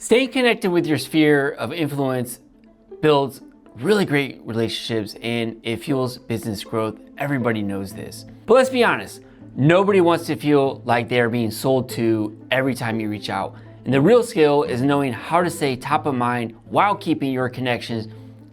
Staying connected with your sphere of influence builds really great relationships and it fuels business growth. Everybody knows this. But let's be honest, nobody wants to feel like they're being sold to every time you reach out. And the real skill is knowing how to stay top of mind while keeping your connections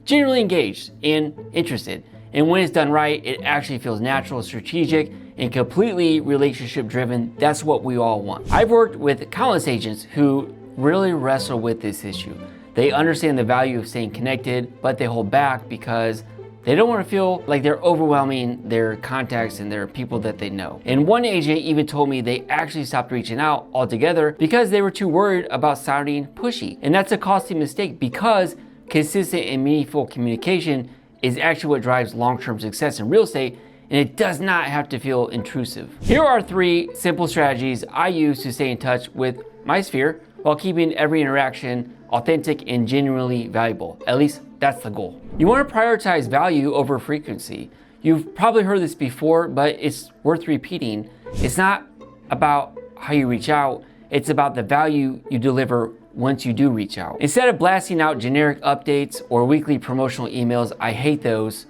genuinely engaged and interested. And when it's done right, it actually feels natural, strategic, and completely relationship driven. That's what we all want. I've worked with countless agents who really wrestle with this issue. They understand the value of staying connected, but they hold back because they don't want to feel like they're overwhelming their contacts and their people that they know. And one agent even told me they actually stopped reaching out altogether because they were too worried about sounding pushy. And that's a costly mistake because consistent and meaningful communication is actually what drives long-term success in real estate, and it does not have to feel intrusive. Here are 3 simple strategies I use to stay in touch with my sphere while keeping every interaction authentic and genuinely valuable. At least that's the goal. You want to prioritize value over frequency. You've probably heard this before, but it's worth repeating. It's not about how you reach out, it's about the value you deliver once you do reach out. Instead of blasting out generic updates or weekly promotional emails, I hate those.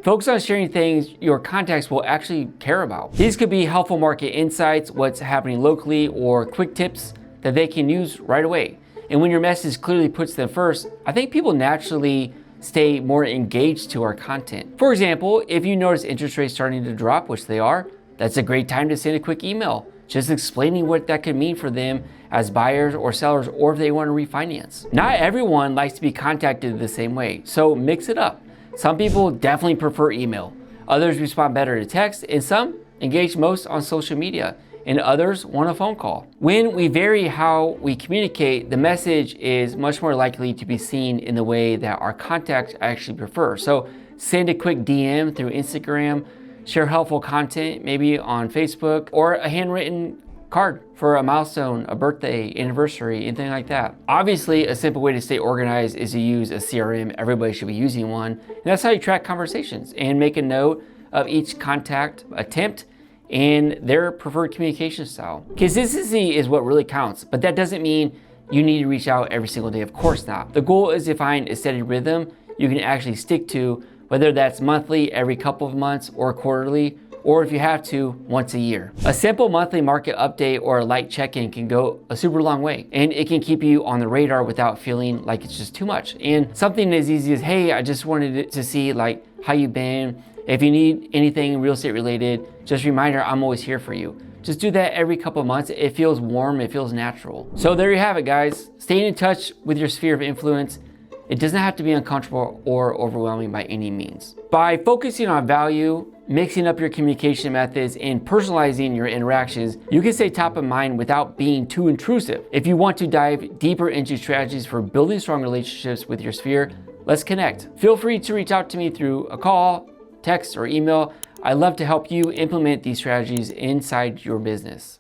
Focus on sharing things your contacts will actually care about. These could be helpful market insights, what's happening locally, or quick tips that they can use right away. And when your message clearly puts them first, I think people naturally stay more engaged to our content. For example, if you notice interest rates starting to drop, which they are, that's a great time to send a quick email, just explaining what that could mean for them as buyers or sellers, or if they want to refinance. Not everyone likes to be contacted the same way, so mix it up. Some people definitely prefer email, others respond better to text, and some engage most on social media, and others want a phone call. When we vary how we communicate, the message is much more likely to be seen in the way that our contacts actually prefer. So send a quick DM through Instagram, share helpful content, maybe on Facebook, or a handwritten card for a milestone, a birthday, anniversary, anything like that. Obviously, a simple way to stay organized is to use a CRM. Everybody should be using one. And that's how you track conversations and make a note of each contact attempt and their preferred communication style. Consistency is what really counts, but that doesn't mean you need to reach out every single day. Of course not. The goal is to find a steady rhythm you can actually stick to, whether that's monthly, every couple of months, or quarterly, or if you have to, once a year. A simple monthly market update or a light check-in can go a super long way, and it can keep you on the radar without feeling like it's just too much. And something as easy as, hey, I just wanted to see like how you've been. If you need anything real estate related, just a reminder, I'm always here for you. Just do that every couple of months. It feels warm, it feels natural. So there you have it, guys. Staying in touch with your sphere of influence, it doesn't have to be uncomfortable or overwhelming by any means. By focusing on value, mixing up your communication methods, and personalizing your interactions, you can stay top of mind without being too intrusive. If you want to dive deeper into strategies for building strong relationships with your sphere, let's connect. Feel free to reach out to me through a call, text, or email. I'd love to help you implement these strategies inside your business.